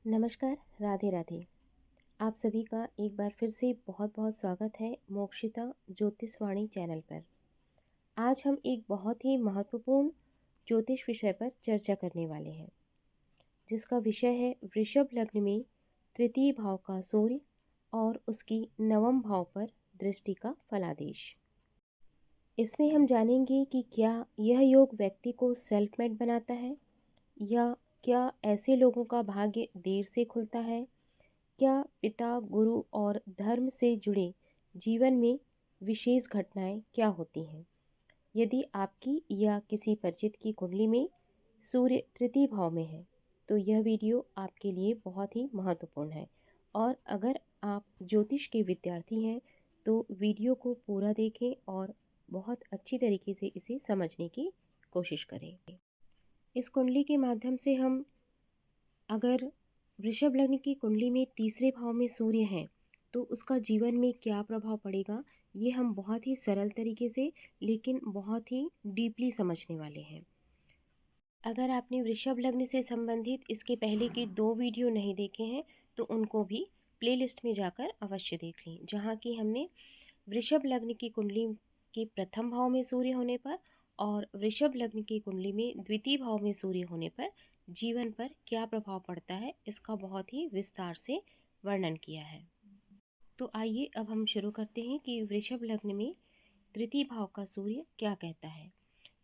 नमस्कार, राधे राधे। आप सभी का एक बार फिर से बहुत बहुत स्वागत है मोक्षिता ज्योतिषवाणी चैनल पर। आज हम एक बहुत ही महत्वपूर्ण ज्योतिष विषय पर चर्चा करने वाले हैं, जिसका विषय है वृषभ लग्न में तृतीय भाव का सूर्य और उसकी नवम भाव पर दृष्टि का फलादेश। इसमें हम जानेंगे कि क्या यह योग व्यक्ति को सेल्फ मेड बनाता है, या क्या ऐसे लोगों का भाग्य देर से खुलता है। क्या पिता, गुरु और धर्म से जुड़े जीवन में विशेष घटनाएं क्या होती हैं? यदि आपकी या किसी परिचित की कुंडली में सूर्य तृतीय भाव में है, तो यह वीडियो आपके लिए बहुत ही महत्वपूर्ण है। और अगर आप ज्योतिष के विद्यार्थी हैं, तो वीडियो को पूरा देखें और बहुत अच्छी तरीके से इसे समझने की कोशिश करें। इस कुंडली के माध्यम से हम, अगर वृषभ लग्न की कुंडली में तीसरे भाव में सूर्य हैं, तो उसका जीवन में क्या प्रभाव पड़ेगा, ये हम बहुत ही सरल तरीके से लेकिन बहुत ही डीपली समझने वाले हैं। अगर आपने वृषभ लग्न से संबंधित इसके पहले की 2 वीडियो नहीं देखे हैं, तो उनको भी प्लेलिस्ट में जाकर अवश्य देख लें, जहाँ की हमने वृषभ लग्न की कुंडली के प्रथम भाव में सूर्य होने पर और वृषभ लग्न की कुंडली में द्वितीय भाव में सूर्य होने पर जीवन पर क्या प्रभाव पड़ता है, इसका बहुत ही विस्तार से वर्णन किया है। तो आइए अब हम शुरू करते हैं कि वृषभ लग्न में तृतीय भाव का सूर्य क्या कहता है।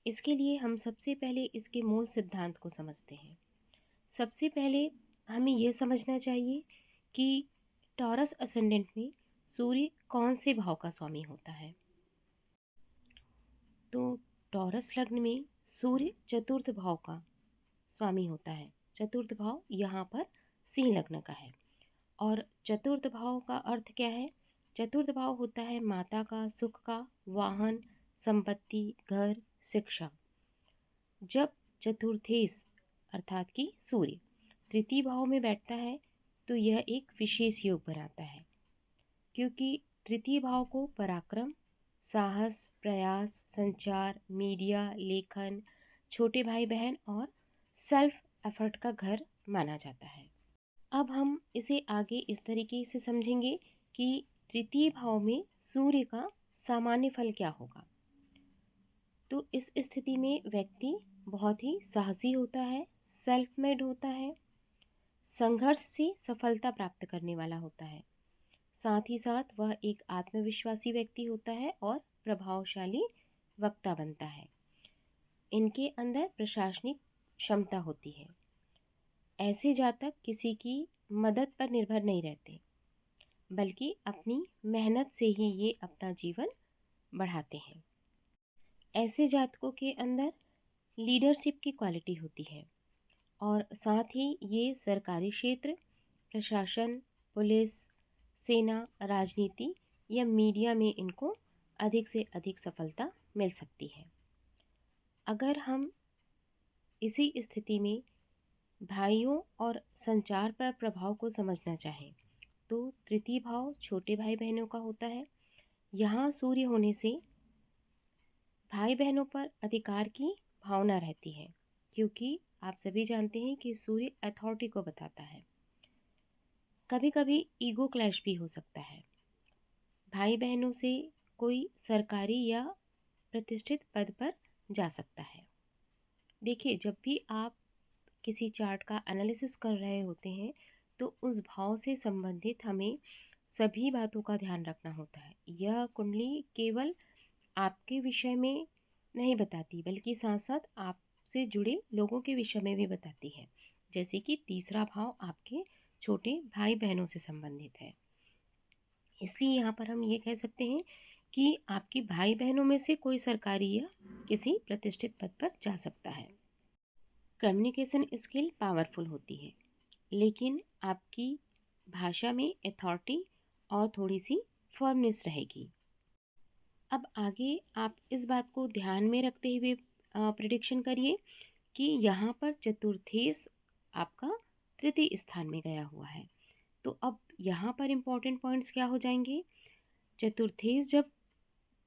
इसके लिए हम सबसे पहले इसके मूल सिद्धांत को समझते हैं। सबसे पहले हमें यह समझना चाहिए कि टॉरस असेंडेंट में सूर्य कौन से भाव का स्वामी होता है। तो टॉरस लग्न में सूर्य चतुर्थ भाव का स्वामी होता है। चतुर्थ भाव यहाँ पर सिंह लग्न का है। और चतुर्थ भाव का अर्थ क्या है? चतुर्थ भाव होता है माता का, सुख का, वाहन, संपत्ति, घर, शिक्षा। जब चतुर्थेश अर्थात कि सूर्य तृतीय भाव में बैठता है, तो यह एक विशेष योग बनाता है, क्योंकि तृतीय भाव को पराक्रम, साहस, प्रयास, संचार, मीडिया, लेखन, छोटे भाई बहन और सेल्फ एफर्ट का घर माना जाता है। अब हम इसे आगे इस तरीके से समझेंगे कि तृतीय भाव में सूर्य का सामान्य फल क्या होगा। तो इस स्थिति में व्यक्ति बहुत ही साहसी होता है, सेल्फ मेड होता है, संघर्ष से सफलता प्राप्त करने वाला होता है। साथ ही साथ वह एक आत्मविश्वासी व्यक्ति होता है और प्रभावशाली वक्ता बनता है। इनके अंदर प्रशासनिक क्षमता होती है। ऐसे जातक किसी की मदद पर निर्भर नहीं रहते, बल्कि अपनी मेहनत से ही ये अपना जीवन बढ़ाते हैं। ऐसे जातकों के अंदर लीडरशिप की क्वालिटी होती है और साथ ही ये सरकारी क्षेत्र, प्रशासन, पुलिस, सेना, राजनीति या मीडिया में इनको अधिक से अधिक सफलता मिल सकती है। अगर हम इसी स्थिति में भाइयों और संचार पर प्रभाव को समझना चाहें, तो तृतीय भाव छोटे भाई बहनों का होता है। यहाँ सूर्य होने से भाई बहनों पर अधिकार की भावना रहती है, क्योंकि आप सभी जानते हैं कि सूर्य अथॉरिटी को बताता है। कभी कभी ईगो क्लैश भी हो सकता है। भाई बहनों से कोई सरकारी या प्रतिष्ठित पद पर जा सकता है। देखिए, जब भी आप किसी चार्ट का एनालिसिस कर रहे होते हैं, तो उस भाव से संबंधित हमें सभी बातों का ध्यान रखना होता है। यह कुंडली केवल आपके विषय में नहीं बताती, बल्कि साथ साथ आपसे जुड़े लोगों के विषय में भी बताती है। जैसे कि तीसरा भाव आपके छोटे भाई बहनों से संबंधित है। इसलिए यहाँ पर हम ये कह सकते हैं कि आपके भाई बहनों में से कोई सरकारी या किसी प्रतिष्ठित पद पर जा सकता है। कम्युनिकेशन स्किल पावरफुल होती है, लेकिन आपकी भाषा में अथॉरिटी और थोड़ी सी फर्मनेस रहेगी। अब आगे आप इस बात को ध्यान में रखते हुए प्रिडिक्शन करिए कि यहाँ पर चतुर्थेश आपका तृतीय स्थान में गया हुआ है। तो अब यहाँ पर इम्पोर्टेंट पॉइंट्स क्या हो जाएंगे? चतुर्थेश जब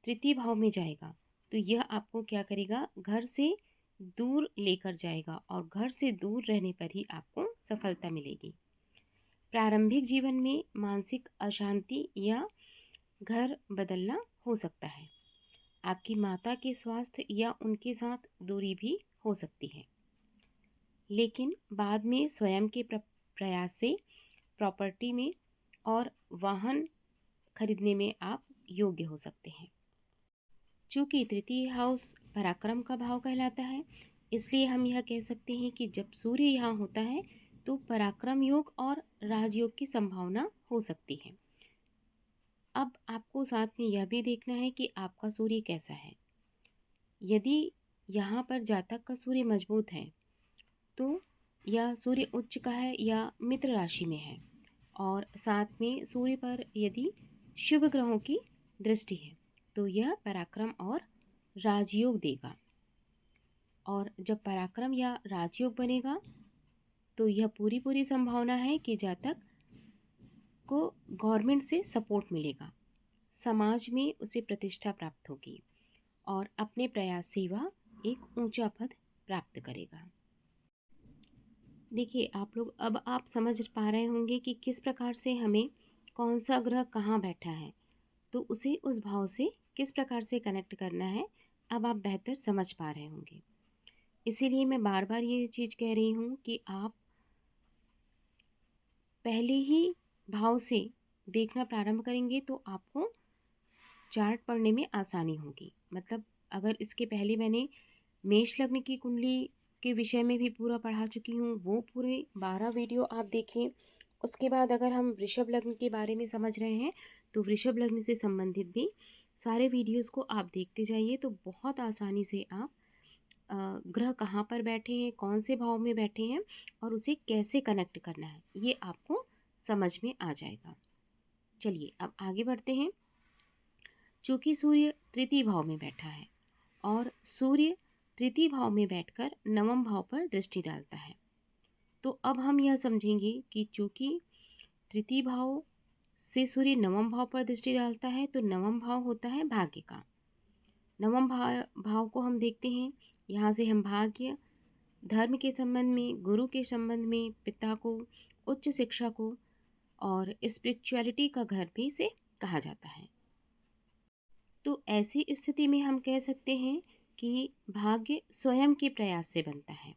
तृतीय भाव में जाएगा, तो यह आपको क्या करेगा? घर से दूर लेकर जाएगा और घर से दूर रहने पर ही आपको सफलता मिलेगी। प्रारंभिक जीवन में मानसिक अशांति या घर बदलना हो सकता है। आपकी माता के स्वास्थ्य या उनके साथ दूरी भी हो सकती है, लेकिन बाद में स्वयं के प्रयास से प्रॉपर्टी में और वाहन खरीदने में आप योग्य हो सकते हैं। चूँकि तृतीय हाउस पराक्रम का भाव कहलाता है, इसलिए हम यह कह सकते हैं कि जब सूर्य यहाँ होता है तो पराक्रम योग और राजयोग की संभावना हो सकती है। अब आपको साथ में यह भी देखना है कि आपका सूर्य कैसा है। यदि यहाँ पर जातक का सूर्य मजबूत है तो यह सूर्य उच्च का है या मित्र राशि में है, और साथ में सूर्य पर यदि शुभ ग्रहों की दृष्टि है तो यह पराक्रम और राजयोग देगा। और जब पराक्रम या राजयोग बनेगा तो यह पूरी पूरी संभावना है कि जातक को गवर्नमेंट से सपोर्ट मिलेगा, समाज में उसे प्रतिष्ठा प्राप्त होगी और अपने प्रयास से वह एक ऊंचा पद प्राप्त करेगा। देखिए अब आप समझ पा रहे होंगे कि किस प्रकार से हमें कौन सा ग्रह कहाँ बैठा है, तो उसे उस भाव से किस प्रकार से कनेक्ट करना है, अब आप बेहतर समझ पा रहे होंगे। इसीलिए मैं बार बार ये चीज़ कह रही हूँ कि आप पहले ही भाव से देखना प्रारंभ करेंगे तो आपको चार्ट पढ़ने में आसानी होगी। मतलब अगर इसके पहले मैंने मेष लग्न की कुंडली के विषय में भी पूरा पढ़ा चुकी हूँ, वो पूरे 12 वीडियो आप देखें। उसके बाद अगर हम वृषभ लग्न के बारे में समझ रहे हैं तो वृषभ लग्न से संबंधित भी सारे वीडियोस को आप देखते जाइए, तो बहुत आसानी से आप ग्रह कहाँ पर बैठे हैं, कौन से भाव में बैठे हैं और उसे कैसे कनेक्ट करना है, ये आपको समझ में आ जाएगा। चलिए अब आगे बढ़ते हैं। चूँकि सूर्य तृतीय भाव में बैठा है और सूर्य तृतीय भाव में बैठकर नवम भाव पर दृष्टि डालता है, तो अब हम यह समझेंगे कि चूँकि तृतीय भाव से सूर्य नवम भाव पर दृष्टि डालता है तो नवम भाव होता है भाग्य का। नवम भाव को हम देखते हैं, यहाँ से हम भाग्य, धर्म के संबंध में, गुरु के संबंध में, पिता को, उच्च शिक्षा को और स्पिरिचुअलिटी का घर भी इसे कहा जाता है। तो ऐसी स्थिति में हम कह सकते हैं कि भाग्य स्वयं के प्रयास से बनता है।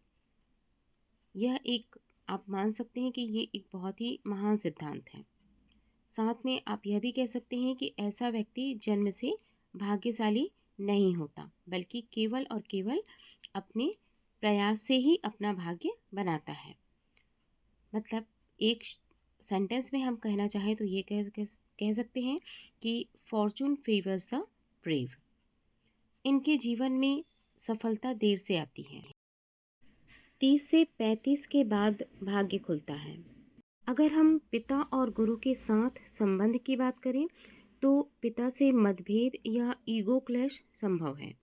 यह एक आप मान सकते हैं कि ये एक बहुत ही महान सिद्धांत है। साथ में आप यह भी कह सकते हैं कि ऐसा व्यक्ति जन्म से भाग्यशाली नहीं होता, बल्कि केवल और केवल अपने प्रयास से ही अपना भाग्य बनाता है। मतलब एक सेंटेंस में हम कहना चाहें तो ये कह सकते हैं कि फॉर्चून फेवर्स द ब्रेव। इनके जीवन में सफलता देर से आती है। 30 से 35 के बाद भाग्य खुलता है। अगर हम पिता और गुरु के साथ संबंध की बात करें तो पिता से मतभेद या ईगो क्लैश संभव है।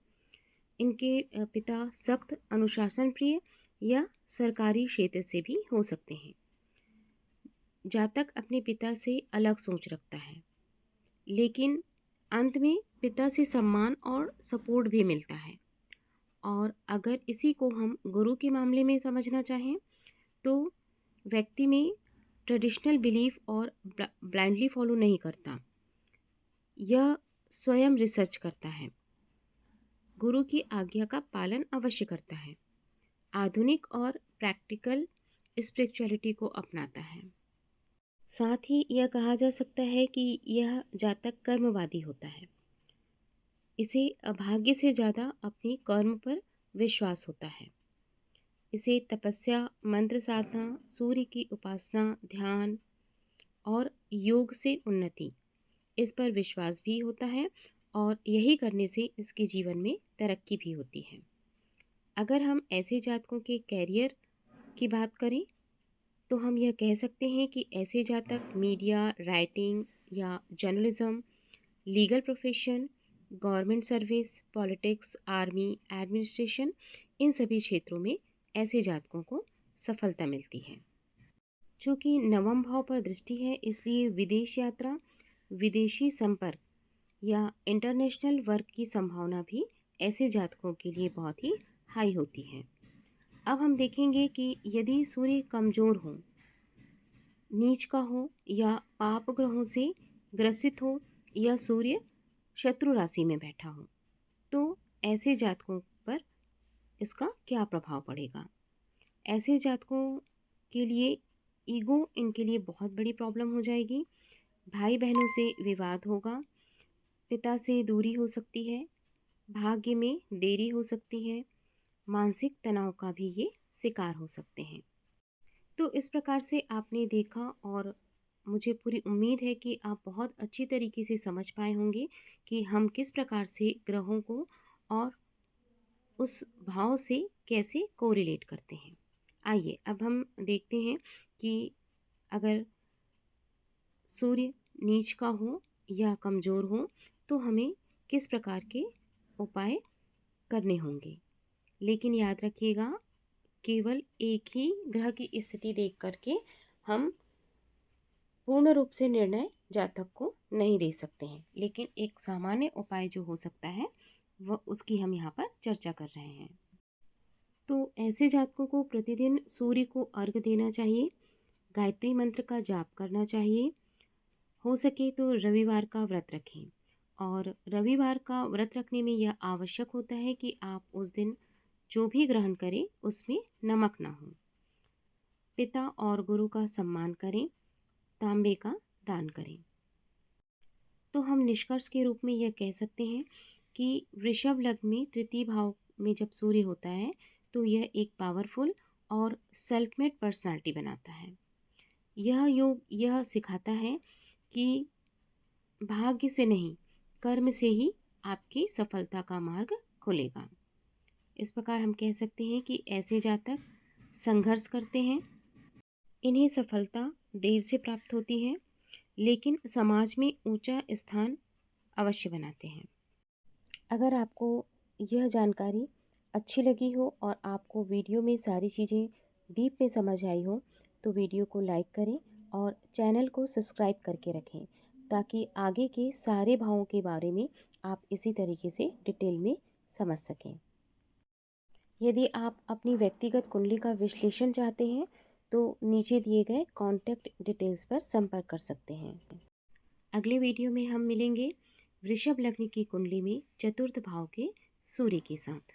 इनके पिता सख्त अनुशासन प्रिय या सरकारी क्षेत्र से भी हो सकते हैं। जातक अपने पिता से अलग सोच रखता है, लेकिन अंत में पिता से सम्मान और सपोर्ट भी मिलता है। और अगर इसी को हम गुरु के मामले में समझना चाहें तो व्यक्ति में ट्रेडिशनल बिलीफ और ब्लाइंडली फॉलो नहीं करता, यह स्वयं रिसर्च करता है, गुरु की आज्ञा का पालन अवश्य करता है, आधुनिक और प्रैक्टिकल स्पिरिचुअलिटी को अपनाता है। साथ ही यह कहा जा सकता है कि यह जातक कर्मवादी होता है। इसे अभाग्य से ज़्यादा अपने कर्म पर विश्वास होता है। इसे तपस्या, मंत्र साधना, सूर्य की उपासना, ध्यान और योग से उन्नति, इस पर विश्वास भी होता है और यही करने से इसके जीवन में तरक्की भी होती है। अगर हम ऐसे जातकों के कैरियर की बात करें तो हम यह कह सकते हैं कि ऐसे जातक मीडिया, राइटिंग या journalism, legal profession, government service, politics, army, administration, इन सभी क्षेत्रों में ऐसे जातकों को सफलता मिलती है। चूँकि नवम भाव पर दृष्टि है, इसलिए विदेश यात्रा, विदेशी संपर्क या इंटरनेशनल वर्क की संभावना भी ऐसे जातकों के लिए बहुत ही हाई होती है। अब हम देखेंगे कि यदि सूर्य कमज़ोर हो नीच का हो या पाप ग्रहों से ग्रसित हो या सूर्य शत्रु राशि में बैठा हो, तो ऐसे जातकों पर इसका क्या प्रभाव पड़ेगा। ऐसे जातकों के लिए ईगो इनके लिए बहुत बड़ी प्रॉब्लम हो जाएगी। भाई बहनों से विवाद होगा, पिता से दूरी हो सकती है, भाग्य में देरी हो सकती है, मानसिक तनाव का भी ये शिकार हो सकते हैं। तो इस प्रकार से आपने देखा, और मुझे पूरी उम्मीद है कि आप बहुत अच्छी तरीके से समझ पाए होंगे कि हम किस प्रकार से ग्रहों को और उस भाव से कैसे कोरिलेट करते हैं। आइए अब हम देखते हैं कि अगर सूर्य नीच का हो या कमज़ोर हो तो हमें किस प्रकार के उपाय करने होंगे। लेकिन याद रखिएगा, केवल एक ही ग्रह की स्थिति देख करके हम पूर्ण रूप से निर्णय जातक को नहीं दे सकते हैं, लेकिन एक सामान्य उपाय जो हो सकता है वह उसकी हम यहाँ पर चर्चा कर रहे हैं। तो ऐसे जातकों को प्रतिदिन सूर्य को अर्घ देना चाहिए, गायत्री मंत्र का जाप करना चाहिए, हो सके तो रविवार का व्रत रखें। और रविवार का व्रत रखने में यह आवश्यक होता है कि आप उस दिन जो भी ग्रहण करें उसमें नमक ना हो। पिता और गुरु का सम्मान करें, तांबे का दान करें। तो हम निष्कर्ष के रूप में यह कह सकते हैं कि वृषभ लग्न में तृतीय भाव में जब सूर्य होता है तो यह एक पावरफुल और सेल्फ मेड पर्सनालिटी बनाता है। यह योग यह सिखाता है कि भाग्य से नहीं, कर्म से ही आपकी सफलता का मार्ग खुलेगा। इस प्रकार हम कह सकते हैं कि ऐसे जातक संघर्ष करते हैं, इन्हें सफलता देर से प्राप्त होती है, लेकिन समाज में ऊंचा स्थान अवश्य बनाते हैं। अगर आपको यह जानकारी अच्छी लगी हो और आपको वीडियो में सारी चीज़ें डीप में समझ आई हो तो वीडियो को लाइक करें और चैनल को सब्सक्राइब करके रखें, ताकि आगे के सारे भावों के बारे में आप इसी तरीके से डिटेल में समझ सकें। यदि आप अपनी व्यक्तिगत कुंडली का विश्लेषण चाहते हैं तो नीचे दिए गए कॉन्टैक्ट डिटेल्स पर संपर्क कर सकते हैं। अगले वीडियो में हम मिलेंगे वृषभ लग्न की कुंडली में चतुर्थ भाव के सूर्य के साथ।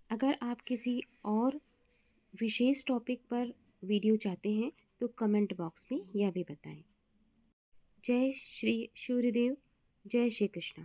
अगर आप किसी और विशेष टॉपिक पर वीडियो चाहते हैं तो कमेंट बॉक्स में यह भी बताएं। जय श्री सूर्यदेव, जय श्री कृष्ण।